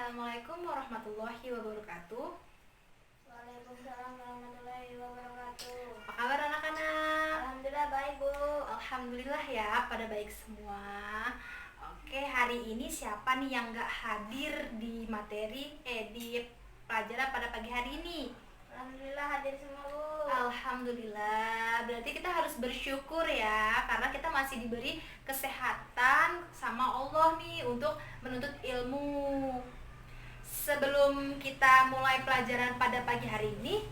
Assalamualaikum warahmatullahi wabarakatuh. Waalaikumsalam warahmatullahi wabarakatuh. Apa kabar anak-anak? Alhamdulillah baik, Bu. Alhamdulillah ya, pada baik semua. Oke, hari ini siapa nih yang gak hadir di di pelajaran pada pagi hari ini? Alhamdulillah hadir semua, Bu. Alhamdulillah, berarti kita harus bersyukur ya, karena kita masih diberi kesehatan sama Allah nih untuk menuntut ilmu. Sebelum kita mulai pelajaran pada pagi hari ini,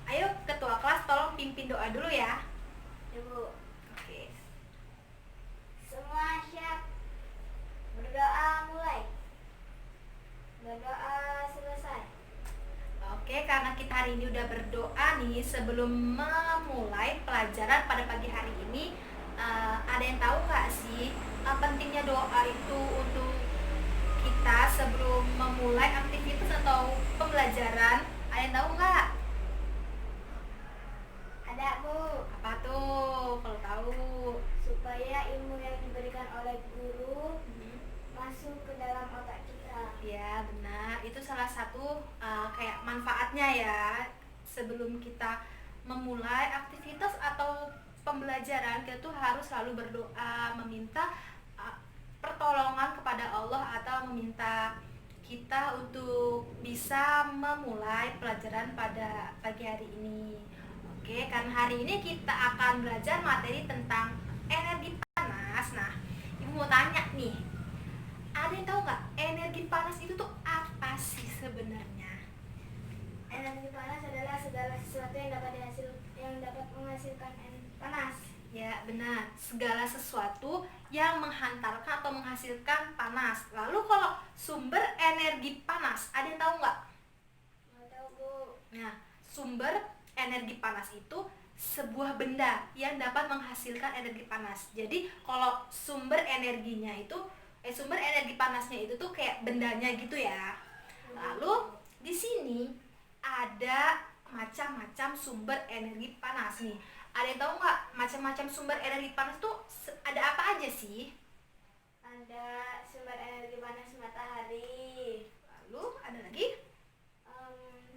ayo ketua kelas tolong pimpin doa dulu ya. Ya, Bu. Oke. Semua siap. Berdoa mulai. Berdoa selesai. Oke, karena kita hari ini udah berdoa nih, sebelum memulai pelajaran pada pagi hari ini, ada yang tahu nggak sih pentingnya doa itu untuk kita sebelum memulai aktivitas atau pembelajaran? Ada yang tahu nggak? Ada, Bu. Apa tuh kalau tahu? Supaya ilmu yang diberikan oleh guru masuk ke dalam otak kita. Ya benar, itu salah satu kayak manfaatnya ya. Sebelum kita memulai aktivitas atau pembelajaran, kita tuh harus selalu berdoa, meminta pertolongan kepada Allah atau meminta kita untuk bisa memulai pelajaran pada pagi hari ini. Oke, karena hari ini kita akan belajar materi tentang energi panas. Nah, Ibu mau tanya nih, ada yang tahu nggak energi panas itu tuh apa sih sebenarnya? Energi panas adalah segala sesuatu yang dapat menghasilkan panas. Ya benar, segala sesuatu yang menghantarkan atau menghasilkan panas. Lalu kalau sumber energi panas, ada yang tahu nggak? Nggak tahu, Bu. Nah, sumber energi panas itu sebuah benda yang dapat menghasilkan energi panas. Jadi kalau sumber energinya itu sumber energi panasnya itu tuh kayak bendanya gitu ya. Lalu di sini ada macam-macam sumber energi panas nih. Ada yang tahu nggak macam-macam sumber energi panas tuh ada apa aja sih? Ada sumber energi panas matahari. Lalu ada lagi?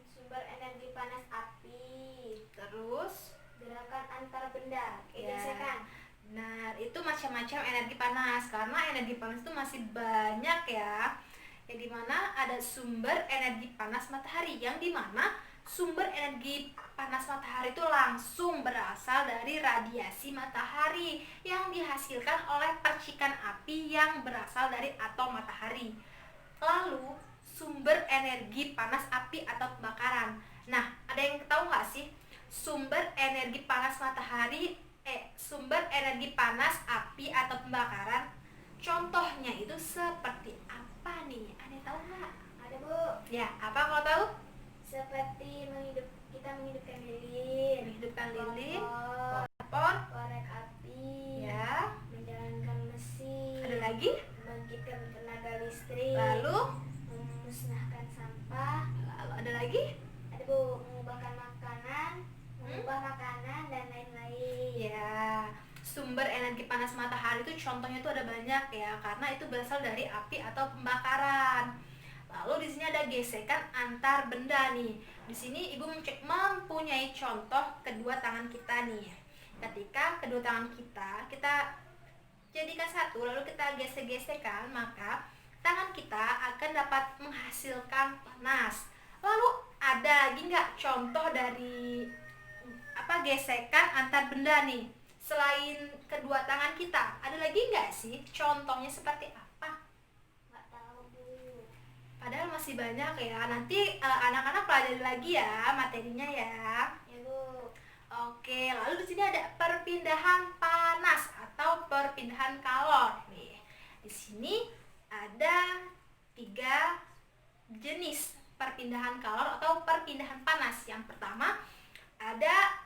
Sumber energi panas api. Terus Gerakan antar benda. Ya. Gesekan. Nah, itu macam-macam energi panas karena energi panas itu masih banyak ya. Yang dimana ada sumber energi panas matahari, yang dimana sumber energi panas matahari itu langsung berasal dari radiasi matahari yang dihasilkan oleh percikan api yang berasal dari atom matahari. Lalu sumber energi panas api atau pembakaran. Nah, ada yang tahu nggak sih sumber energi panas matahari sumber energi panas api atau pembakaran, contohnya itu seperti apa nih? Ada yang tahu nggak? Ada, Bu. Ya, apa kalau tahu? Seperti kita menghidupkan lilin. Menghidupkan lilin, Kompor, kompor, korek api. ya. Menjalankan mesin. Ada lagi? Membangkitkan tenaga listrik. Lalu Memusnahkan sampah. ada lagi? Ada, Bu. Mengubah makanan dan lain-lain. Ya, sumber energi panas matahari itu contohnya itu ada banyak ya, karena itu berasal dari api atau pembakaran. Lalu di sini ada gesekan antar benda nih. Di sini Ibu mempunyai contoh kedua tangan kita nih. Ketika kedua tangan kita jadikan satu, lalu kita gesek-gesekkan, maka tangan kita akan dapat menghasilkan panas. Lalu ada lagi nggak contoh dari gesekan antar benda nih selain kedua tangan kita? Ada lagi nggak sih contohnya seperti apa? Nggak tahu, Bu. Padahal masih banyak ya. Nanti anak-anak pelajari lagi ya materinya ya. Ya, Bu. Oke, lalu di sini ada perpindahan panas atau perpindahan kalor nih. Di sini ada 3 jenis perpindahan kalor atau perpindahan panas. Yang pertama ada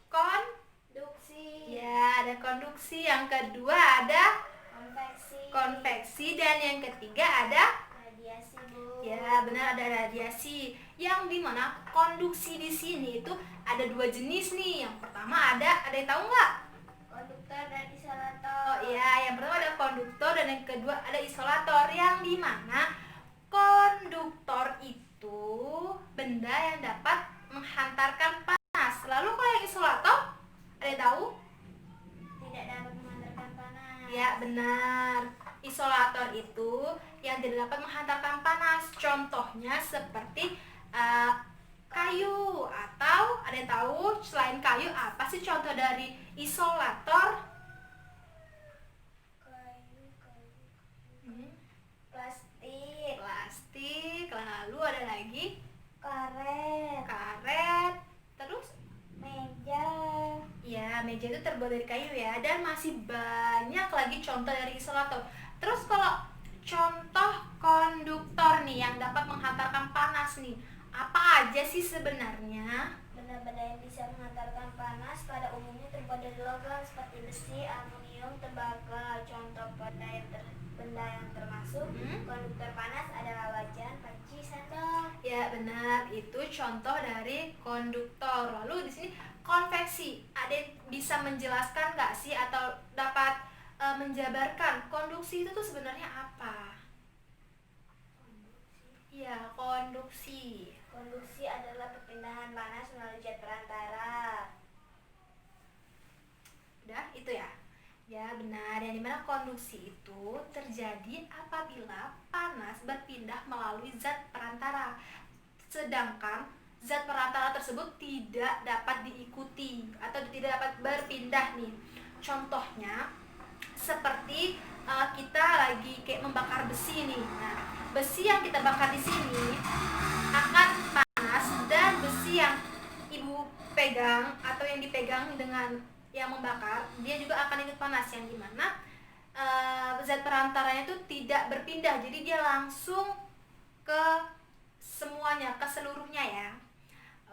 Konduksi. ya, ada konduksi. Yang kedua ada Konveksi. konveksi, dan yang ketiga ada Radiasi, Bu. ya, benar, ada radiasi. Yang dimana konduksi di sini itu ada 2 jenis nih. Yang pertama ada yang tahu nggak? Konduktor dan isolator. Oh iya, yang pertama ada konduktor dan yang kedua ada isolator, yang dimana Konduktor itu benda yang dapat menghantarkan panas. Lalu kalau yang isolator, ada yang tahu? Tidak dapat menghantarkan panas. Ya, benar. Isolator itu yang tidak dapat menghantarkan panas. Contohnya seperti kayu, atau ada yang tahu selain kayu apa sih contoh dari isolator? Kayu. Hmm, Plastik. Plastik, lalu ada lagi Karet. karet, terus Meja. ya meja itu terbuat dari kayu ya, dan masih banyak lagi contoh dari isolator. Terus kalau contoh konduktor nih yang dapat menghantarkan panas nih, apa aja sih sebenarnya? Benda-benda yang bisa menghantarkan panas pada umumnya terbuat dari logam seperti besi, aluminium, tembaga. Contoh benda yang termasuk konduktor panas adalah wajan, panci, sendok. Ya benar, itu contoh dari konduktor. Lalu di sini konveksi, ada yang bisa menjelaskan nggak sih atau dapat menjabarkan konduksi itu tuh sebenarnya apa? Ya, konduksi. Konduksi adalah perpindahan panas melalui zat perantara. Udah, itu ya. Ya benar, yang dimana konduksi itu terjadi apabila panas berpindah melalui zat perantara, sedangkan zat perantara tersebut tidak dapat diikuti atau tidak dapat berpindah nih. Contohnya seperti kita lagi kayak membakar besi nih. Nah, besi yang kita bakar di sini akan panas, dan besi yang ibu pegang atau yang dipegang dengan yang membakar, dia juga akan ikut panas, yang dimana zat perantaranya itu tidak berpindah, jadi dia langsung ke semuanya, ke seluruhnya ya.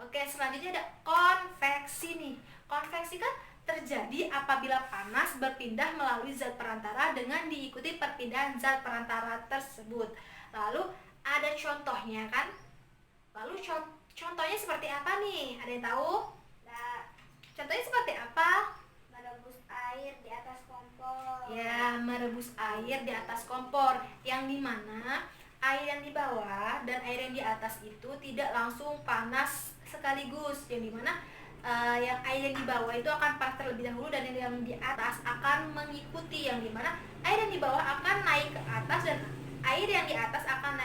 Oke, selanjutnya ada konveksi nih. Konveksi kan terjadi apabila panas berpindah melalui zat perantara dengan diikuti perpindahan zat perantara tersebut. Lalu ada contohnya kan? Lalu contohnya seperti apa nih? Ada yang tahu? Nah, Contohnya seperti apa? merebus air di atas kompor. Ya, merebus air di atas kompor, yang dimana air yang di bawah dan air yang di atas itu tidak langsung panas sekaligus, yang dimana yang air yang di bawah itu akan panas terlebih dahulu, dan yang di atas akan mengikuti, yang dimana air yang di bawah akan naik ke atas dan air yang di atas akan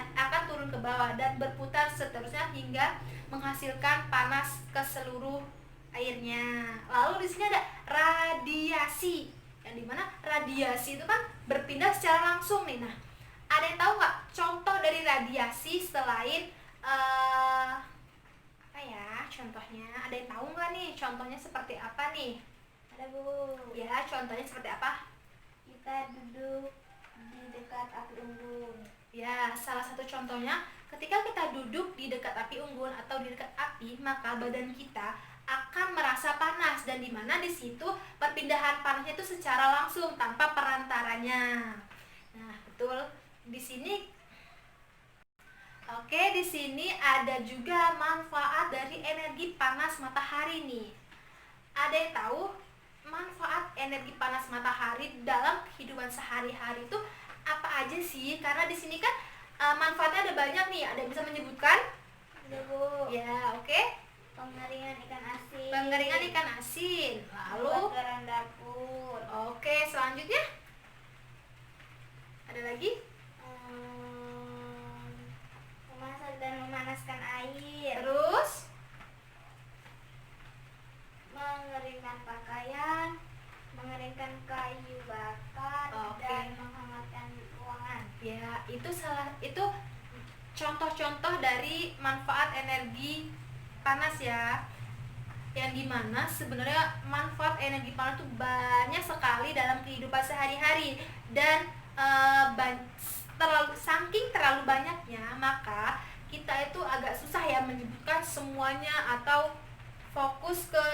turun ke bawah dan berputar seterusnya hingga menghasilkan panas ke seluruh airnya. Lalu di sini ada radiasi, yang dimana radiasi itu kan berpindah secara langsung nih. Nah, ada yang tahu nggak contoh dari radiasi selain apa ya contohnya? Ada yang tahu nggak nih contohnya seperti apa nih? Ada Bu. Ya, contohnya seperti apa? Kita duduk di dekat api unggun. Ya, salah satu contohnya ketika kita duduk di dekat api unggun atau di dekat api, maka badan kita akan merasa panas, dan dimana di situ perpindahan panasnya itu secara langsung tanpa perantaranya. Nah, betul. Di sini Oke, di sini ada juga manfaat dari energi panas matahari nih. Ada yang tahu manfaat energi panas matahari dalam kehidupan sehari-hari itu apa aja sih? Karena di sini kan manfaatnya ada banyak nih. Ada yang bisa menyebutkan? Ada Bu. Ya, oke. Pengeringan ikan asin. Pengeringan ikan asin. Lalu, Pembakaran dapur. oke, selanjutnya ada lagi? Memasak dan memanaskan air. Terus, Mengeringkan pakaian, mengeringkan kayu bakar, Oke. dan menghangatkan ruangan. ya itu contoh-contoh dari manfaat energi panas ya, yang dimana sebenarnya manfaat energi panas itu banyak sekali dalam kehidupan sehari-hari, dan saking terlalu banyaknya, maka kita itu agak susah ya menyebutkan semuanya atau fokus ke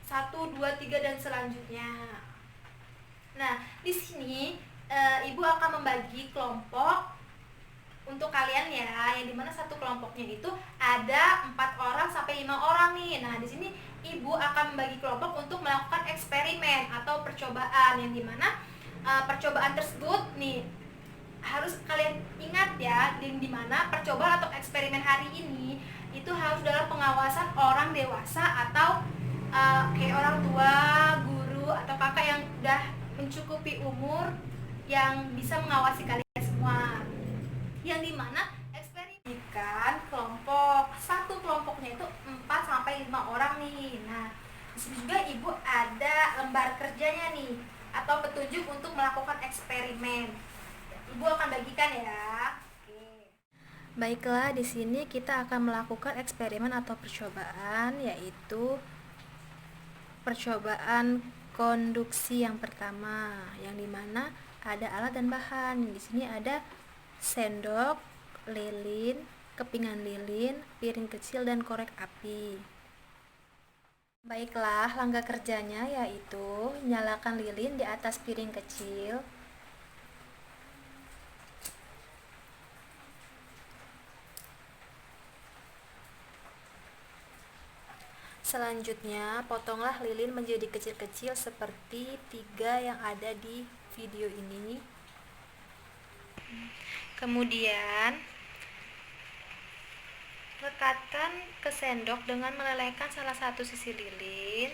1, 2, 3 dan selanjutnya. Nah, di sini ibu akan membagi kelompok untuk kalian ya, yang dimana satu kelompoknya itu ada 4 orang sampai 5 orang nih. Nah, di sini ibu akan membagi kelompok untuk melakukan eksperimen atau percobaan, yang dimana percobaan tersebut nih harus kalian ingat ya, di mana percobaan atau eksperimen hari ini itu harus dalam pengawasan orang dewasa atau kayak orang tua, guru atau kakak yang udah mencukupi umur yang bisa mengawasi kalian semua. Yang dimana eksperimen kelompok, satu kelompoknya itu 4 sampai 5 orang nih. Nah, di sini juga Ibu ada lembar kerjanya nih atau petunjuk untuk melakukan eksperimen. Ibu akan bagikan ya. Oke. Baiklah, di sini kita akan melakukan eksperimen atau percobaan, yaitu percobaan konduksi yang pertama, yang dimana ada alat dan bahan. Di sini ada sendok, lilin, kepingan lilin, piring kecil, dan korek api. Baiklah, langkah kerjanya yaitu nyalakan lilin di atas piring kecil. Selanjutnya, potonglah lilin menjadi kecil-kecil seperti 3 yang ada di video ini. Kemudian, lekatkan ke sendok dengan melelehkan salah satu sisi lilin.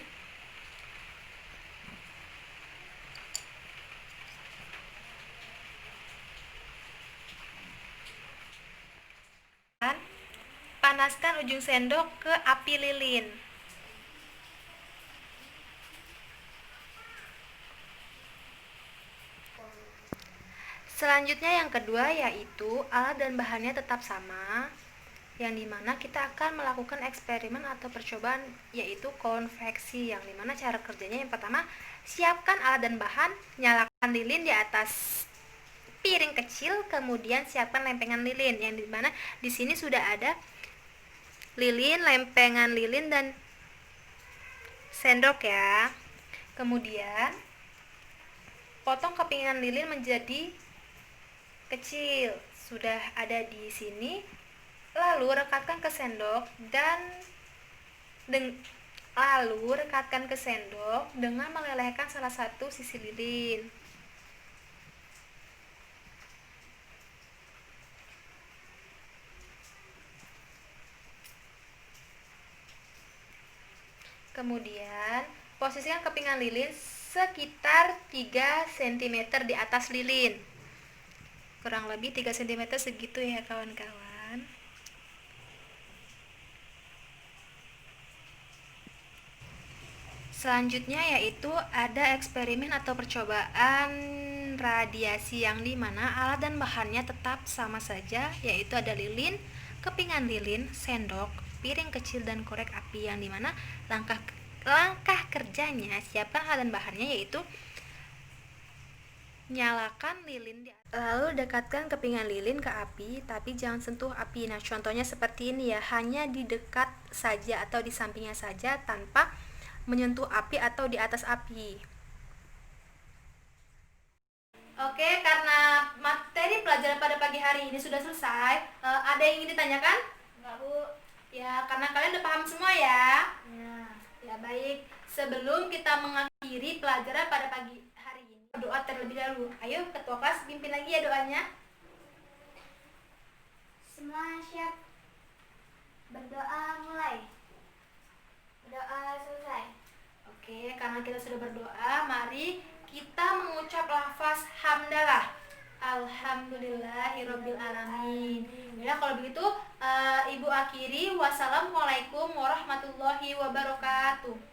Dan panaskan ujung sendok ke api lilin. Selanjutnya yang kedua yaitu alat dan bahannya tetap sama, yang dimana kita akan melakukan eksperimen atau percobaan yaitu konveksi, yang dimana cara kerjanya yang pertama, siapkan alat dan bahan, nyalakan lilin di atas piring kecil, kemudian siapkan lempengan lilin, yang dimana di sini sudah ada lilin, lempengan lilin, dan sendok ya. Kemudian potong kepingan lilin menjadi kecil, sudah ada di sini. Lalu rekatkan ke sendok dengan melelehkan salah satu sisi lilin. Kemudian posisikan kepingan lilin sekitar 3 cm di atas lilin. Kurang lebih 3 cm segitu ya kawan-kawan. Selanjutnya yaitu ada eksperimen atau percobaan radiasi, yang dimana alat dan bahannya tetap sama saja, yaitu ada lilin, kepingan lilin, sendok, piring kecil, dan korek api, yang dimana langkah kerjanya siapkan alat dan bahannya yaitu nyalakan lilin, lalu dekatkan kepingan lilin ke api, tapi jangan sentuh api. Nah, contohnya seperti ini ya, hanya di dekat saja atau di sampingnya saja tanpa menyentuh api atau di atas api. Oke, karena materi pelajaran pada pagi hari ini sudah selesai, ada yang ingin ditanyakan? Enggak, Bu. Ya, karena kalian udah paham semua ya. Ya. Ya, baik. Sebelum kita mengakhiri pelajaran pada pagi hari ini, doa terlebih dahulu. Ayo, ketua kelas pimpin lagi ya doanya. Semua siap. Berdoa mulai. Berdoa selesai. Oke, karena kita sudah berdoa, mari kita mengucap lafaz hamdalah. Alhamdulillahirabbil alamin. Ya, kalau begitu Ibu akhiri. Wassalamualaikum warahmatullahi wabarakatuh.